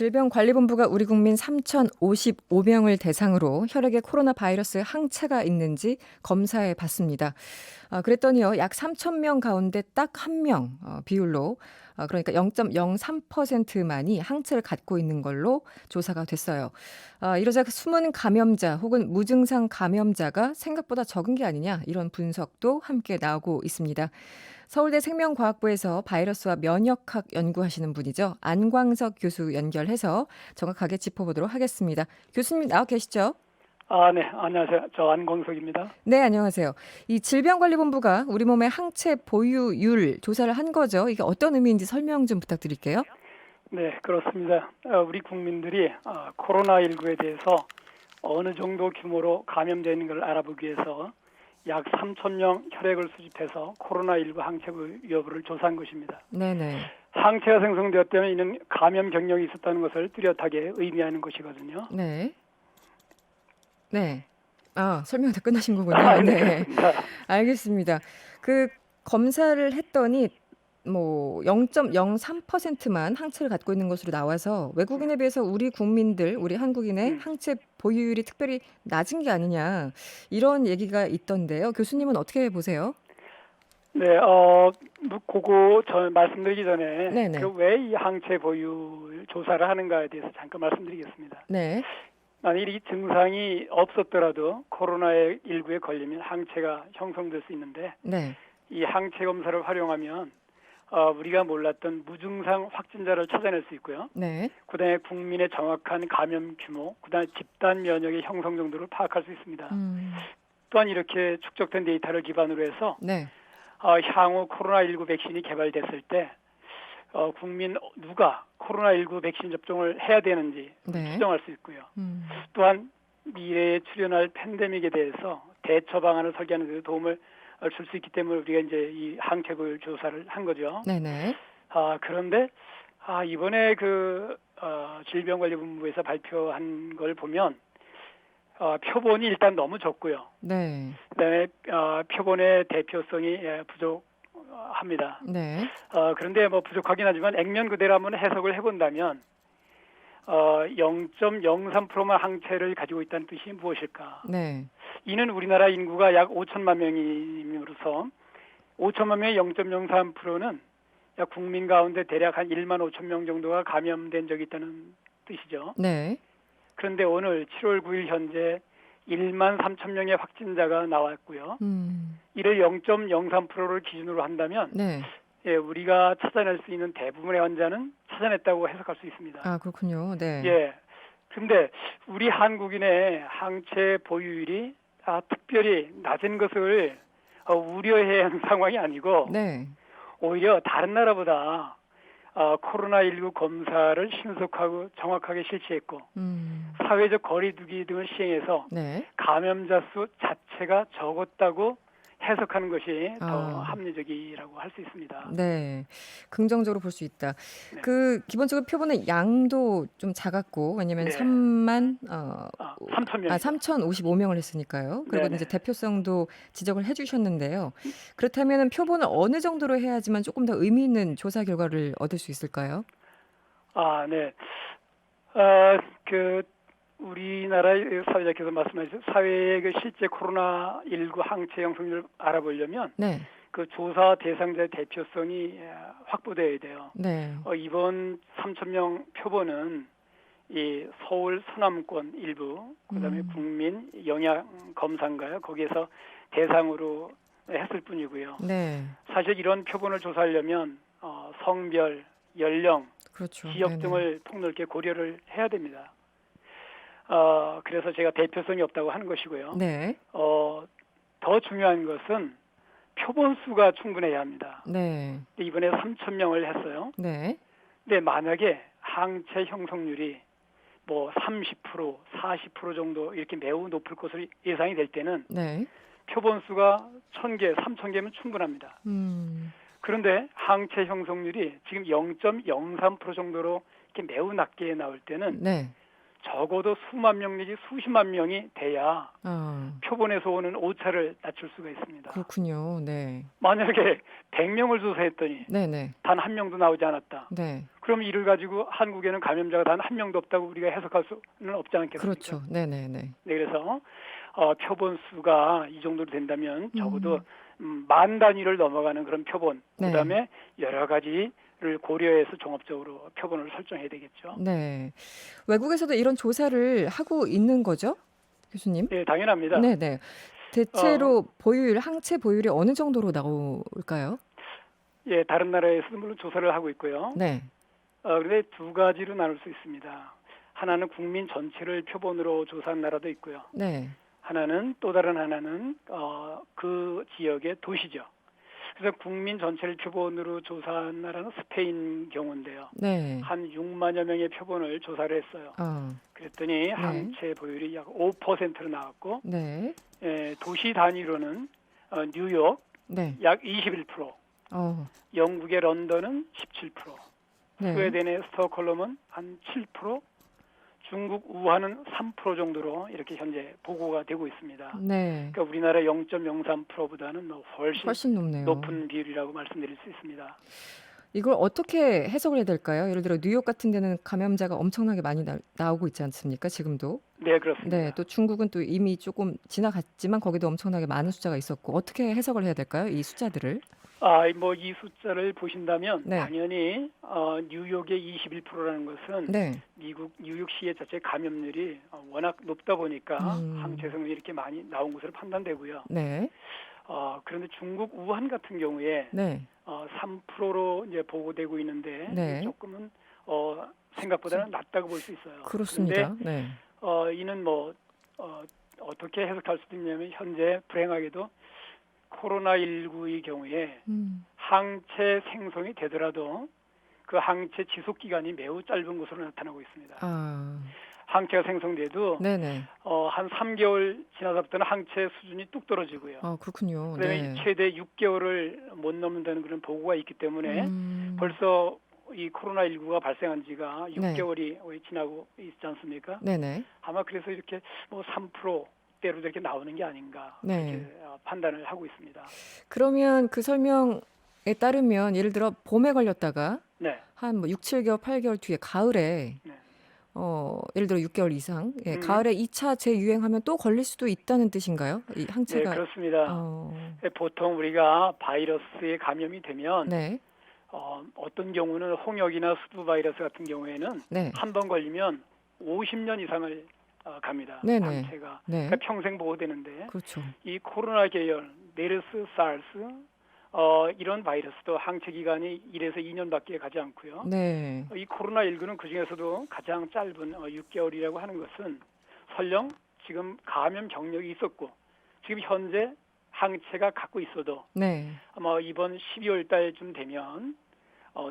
질병관리본부가 우리 국민 3,055명을 대상으로 혈액에 코로나 바이러스 항체가 있는지 검사해 봤습니다. 그랬더니요, 약 3,000명 가운데 딱 한 명 비율로 그러니까 0.03%만이 항체를 갖고 있는 걸로 조사가 됐어요. 이러자 숨은 감염자 혹은 무증상 감염자가 생각보다 적은 게 아니냐 이런 분석도 함께 나오고 있습니다. 서울대 생명과학부에서 바이러스와 면역학 연구하시는 분이죠. 안광석 교수 연결해서 정확하게 짚어보도록 하겠습니다. 교수님 나와 계시죠? 네. 안녕하세요. 저 안광석입니다. 네, 안녕하세요. 이 질병관리본부가 우리 몸의 항체 보유율 조사를 한 거죠. 이게 어떤 의미인지 설명 좀 부탁드릴게요. 네, 그렇습니다. 우리 국민들이 코로나19에 대해서 어느 정도 규모로 감염되어 있는 걸 알아보기 위해서 약 3,000명 혈액을 수집해서 코로나19 항체 여부를 조사한 것입니다. 네네. 항체가 생성되었다면 이는 감염 경력이 있었다는 것을 뚜렷하게 의미하는 것이거든요. 네. 네. 설명 다 끝나신 거군요. 네, 네. 그렇습니다. 알겠습니다. 그 검사를 했더니 뭐 0.03%만 항체를 갖고 있는 것으로 나와서 외국인에 비해서 우리 국민들, 우리 한국인의 음. 항체 보유율이 특별히 낮은 게 아니냐 이런 얘기가 있던데요. 교수님은 어떻게 보세요? 네, 그거 저 말씀드리기 전에 네네. 왜 이 항체 보유 조사를 하는가에 대해서 잠깐 말씀드리겠습니다. 네. 만일 이 증상이 없었더라도 코로나19에 걸리면 항체가 형성될 수 있는데 네. 이 항체 검사를 활용하면 우리가 몰랐던 무증상 확진자를 찾아낼 수 있고요. 네. 그다음에 국민의 정확한 감염 규모, 그다음에 집단 면역의 형성 정도를 파악할 수 있습니다. 또한 이렇게 축적된 데이터를 기반으로 해서 네. 향후 코로나19 백신이 개발됐을 때 국민 누가 코로나19 백신 접종을 해야 되는지 네. 추정할 수 있고요. 또한 미래에 출현할 팬데믹에 대해서 대처 방안을 설계하는 데 도움을 줄 수 있기 때문에 우리가 이제 이 항체 보유 조사를 한 거죠. 네네. 그런데 이번에 질병관리본부에서 발표한 걸 보면 표본이 일단 너무 적고요. 네. 그다음에 표본의 대표성이 부족합니다. 네. 그런데 뭐 부족하긴 하지만 액면 그대로 한번 해석을 해본다면 0.03%만 항체를 가지고 있다는 뜻이 무엇일까? 네. 이는 우리나라 인구가 약 5천만 명이므로서 5천만 명의 0.03%는 약 국민 가운데 대략 한 1만 5천 명 정도가 감염된 적이 있다는 뜻이죠. 네. 그런데 오늘 7월 9일 현재 1만 3천 명의 확진자가 나왔고요. 이를 0.03%를 기준으로 한다면 네. 우리가 찾아낼 수 있는 대부분의 환자는 찾아냈다고 해석할 수 있습니다. 그렇군요. 네. 예. 근데 우리 한국인의 항체 보유율이 특별히 낮은 것을 우려해야 하는 상황이 아니고 네. 오히려 다른 나라보다 코로나19 검사를 신속하고 정확하게 실시했고 사회적 거리두기 등을 시행해서 네. 감염자 수 자체가 적었다고 해석하는 것이 더 아. 합리적이라고 할 수 있습니다. 네. 긍정적으로 볼 수 있다. 네. 기본적으로 표본의 양도 좀 작았고 왜냐면 네. 3천 명. 3,055명을 했으니까요. 그리고 네네. 이제 대표성도 지적을 해 주셨는데요. 그렇다면은 표본을 어느 정도로 해야지만 조금 더 의미 있는 조사 결과를 얻을 수 있을까요? 네. 우리나라 사회자께서 말씀하신 사회의 실제 코로나19 항체 형성률을 알아보려면 네. 그 조사 대상자의 대표성이 확보되어야 돼요. 네. 이번 3,000명 표본은 이 서울 서남권 일부, 그다음에 국민 영양 검사인가요? 거기에서 대상으로 했을 뿐이고요. 네. 사실 이런 표본을 조사하려면 성별, 연령, 그렇죠. 지역 네네. 등을 폭넓게 고려를 해야 됩니다. 그래서 제가 대표성이 없다고 하는 것이고요. 네. 더 중요한 것은 표본 수가 충분해야 합니다. 네. 이번에 3,000명을 했어요. 네. 근데 만약에 항체 형성률이 뭐 30%, 40% 정도 이렇게 매우 높을 것으로 예상이 될 때는 네. 표본 수가 1,000개, 3,000개면 충분합니다. 그런데 항체 형성률이 지금 0.03% 정도로 이렇게 매우 낮게 나올 때는 네. 적어도 수만 명 내지 수십만 명이 돼야 아, 표본에서 오는 오차를 낮출 수가 있습니다. 그렇군요. 네. 만약에 100명을 조사했더니 네네. 단 한 명도 나오지 않았다. 네. 그럼 이를 가지고 한국에는 감염자가 단 한 명도 없다고 우리가 해석할 수는 없지 않겠습니까? 그렇죠. 네네네. 네, 그래서 표본 수가 이 정도로 된다면 적어도 음. 만 단위를 넘어가는 그런 표본, 네. 그다음에 여러 가지를 고려해서 종합적으로 표본을 설정해야 되겠죠. 네. 외국에서도 이런 조사를 하고 있는 거죠, 교수님? 네, 당연합니다. 네네. 대체로 항체 보유율이 어느 정도로 나올까요? 예, 다른 나라에서도 물론 조사를 하고 있고요. 네. 그런데 두 가지로 나눌 수 있습니다. 하나는 국민 전체를 표본으로 조사한 나라도 있고요. 네. 또 다른 하나는 그 지역의 도시죠. 그래서 국민 전체를 표본으로 조사한 나라는 스페인 경우인데요. 네. 한 6만여 명의 표본을 조사를 했어요. 그랬더니 항체 보유율이 약 5%로 나왔고, 네. 도시 단위로는 뉴욕 네. 약 21%, 영국의 런던은 17%, 네. 스웨덴의 스톡홀름은 한 7%, 중국 우한은 3% 정도로 이렇게 현재 보고가 되고 있습니다. 네. 그러니까 우리나라 0.03%보다는 훨씬 높네요. 높은 비율이라고 말씀드릴 수 있습니다. 이걸 어떻게 해석을 해야 될까요? 예를 들어 뉴욕 같은 데는 감염자가 엄청나게 많이 나오고 있지 않습니까? 지금도. 네, 그렇습니다. 네, 또 중국은 또 이미 조금 지나갔지만 거기도 엄청나게 많은 숫자가 있었고 어떻게 해석을 해야 될까요? 이 숫자들을? 이 숫자를 보신다면 네. 당연히 뉴욕의 21%라는 것은 네. 미국 뉴욕시의 자체 감염률이 워낙 높다 보니까 항체 성분이 이렇게 많이 나온 것으로 판단되고요. 네. 그런데 중국 우한 같은 경우에 네. 3%로 이제 보고되고 있는데 네. 조금은 생각보다는 낮다고 볼 수 있어요. 그렇습니다. 네. 이는 어떻게 해석할 수도 있냐면 현재 불행하게도 코로나19의 경우에 항체 생성이 되더라도 그 항체 지속 기간이 매우 짧은 것으로 나타나고 있습니다. 항체가 생성돼도 네네. 한 3개월 지나서부터는 항체 수준이 뚝 떨어지고요. 그렇군요. 그다음에 네. 최대 6개월을 못 넘는다는 그런 보고가 있기 때문에 벌써 이 코로나19가 발생한 지가 6개월이 지나고 있지 않습니까? 네네. 아마 그래서 이렇게 3%대로 이렇게 나오는 게 아닌가 네. 이렇게 판단을 하고 있습니다. 그러면 그 설명에 따르면 예를 들어 봄에 걸렸다가 네. 한 6, 7개월, 8개월 뒤에 가을에 네. 예를 들어 6개월 이상, 가을에 2차 재유행하면 또 걸릴 수도 있다는 뜻인가요? 이 네, 항체가. 그렇습니다. 보통 우리가 바이러스에 감염이 되면 네. 어떤 경우는 홍역이나 수두 바이러스 같은 경우에는 네. 한 번 걸리면 50년 이상을 갑니다. 네네. 항체가. 네. 그러니까 평생 보호되는데 그렇죠. 이 코로나 계열, 메르스, 사르스 이런 바이러스도 항체 기간이 1에서 2년밖에 가지 않고요. 네. 이 코로나19는 그중에서도 가장 짧은 6개월이라고 하는 것은 설령 지금 감염 경력이 있었고 지금 현재 항체가 갖고 있어도 네. 아마 이번 12월 달쯤 되면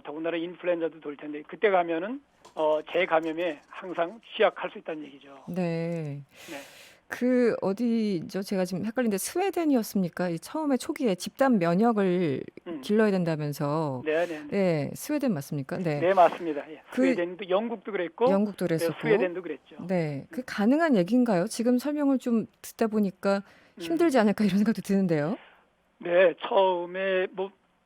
더군다나 인플루엔자도 돌 텐데 그때 가면은 재감염에 항상 취약할 수 있다는 얘기죠. 네. 네. 그 어디죠? 제가 지금 헷갈리는데 스웨덴이었습니까? 이 처음에 초기에 집단 면역을 길러야 된다면서. 네. 네, 스웨덴 맞습니까? 네. 네, 맞습니다. 예. 스웨덴도 영국도 그랬고 영국도 그랬었고. 스웨덴도 그랬죠. 네. 그 가능한 얘기인가요? 지금 설명을 좀 듣다 보니까 힘들지 않을까 이런 생각도 드는데요. 네, 처음에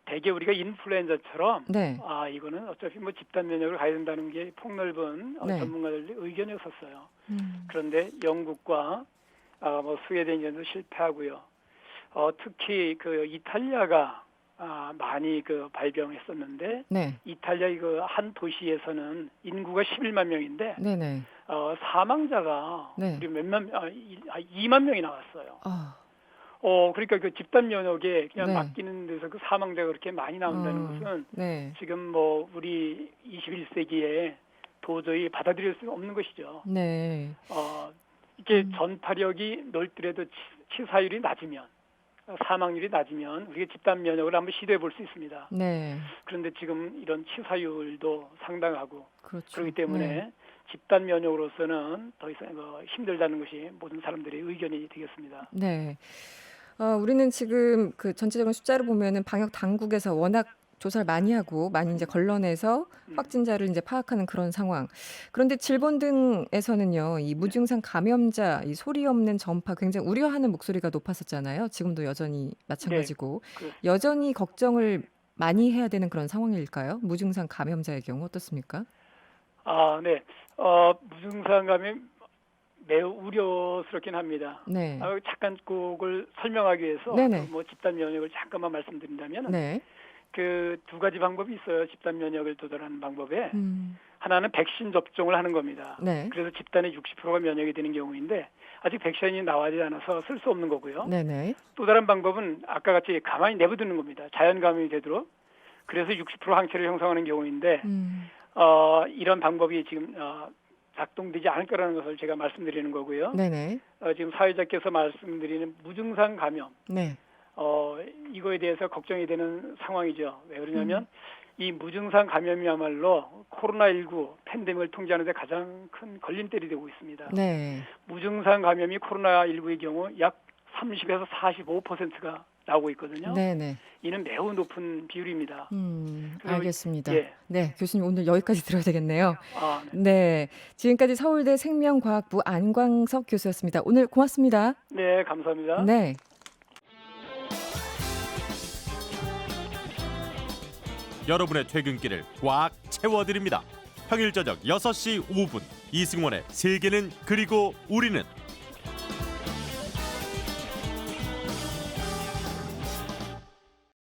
대개 우리가 인플루엔자처럼 네. 이거는 어차피 집단 면역을 가야 된다는 게 폭넓은 전문가들의 의견이었었어요. 그런데 영국과 스웨덴도 실패하고요. 특히 그 이탈리아가 많이 발병했었는데 네. 이탈리아 한 도시에서는 인구가 11만 명인데 네네. 사망자가 네. 우리 2만 명이 나왔어요. 그러니까 그 집단 면역에 그냥 맡기는 데서 그 사망자가 그렇게 많이 나온다는 것은 지금 우리 21세기에 도저히 받아들일 수 없는 것이죠. 네. 이게 전파력이 넓더라도 치사율이 낮으면 사망률이 낮으면 우리가 집단 면역을 한번 시도해 볼 수 있습니다. 네. 그런데 지금 이런 치사율도 상당하고 그렇죠. 그렇기 때문에 집단 면역으로서는 더 이상 힘들다는 것이 모든 사람들의 의견이 되겠습니다. 네. 우리는 지금 그 전체적인 숫자를 보면은 방역 당국에서 워낙 조사를 많이 하고 많이 이제 걸러내서 확진자를 이제 파악하는 그런 상황. 그런데 질본 등에서는요, 이 무증상 감염자 이 소리 없는 전파 굉장히 우려하는 목소리가 높았었잖아요. 지금도 여전히 마찬가지고 그렇습니다. 여전히 걱정을 많이 해야 되는 그런 상황일까요? 무증상 감염자의 경우 어떻습니까? 네. 무증상 감염 매우 우려스럽긴 합니다. 네. 잠깐 그걸 설명하기 위해서 네네. 뭐 집단 면역을 잠깐만 말씀드린다면 네. 그 두 가지 방법이 있어요. 집단 면역을 도달하는 방법에 음. 하나는 백신 접종을 하는 겁니다. 네. 그래서 집단의 60%가 면역이 되는 경우인데 아직 백신이 나와지 않아서 쓸 수 없는 거고요. 네네. 또 다른 방법은 아까 같이 가만히 내버두는 겁니다. 자연 감염이 되도록. 그래서 60% 항체를 형성하는 경우인데 이런 방법이 지금 작동되지 않을 거라는 것을 제가 말씀드리는 거고요. 네네. 지금 사회자께서 말씀드리는 무증상 감염 네. 이거에 대해서 걱정이 되는 상황이죠. 왜 그러냐면 이 무증상 감염이야말로 코로나19 팬데믹을 통제하는 데 가장 큰 걸림돌이 되고 있습니다. 네. 무증상 감염이 코로나19의 경우 약 30에서 45%가 나오고 있거든요. 네네. 이는 매우 높은 비율입니다. 그리고 알겠습니다. 예. 네, 교수님 오늘 여기까지 들어야 되겠네요. 네. 네, 지금까지 서울대 생명과학부 안광석 교수였습니다. 오늘 고맙습니다. 네, 감사합니다. 네. 여러분의 퇴근길을 꽉 채워드립니다. 평일 저녁 6시 5분 이승원의 세계는 그리고 우리는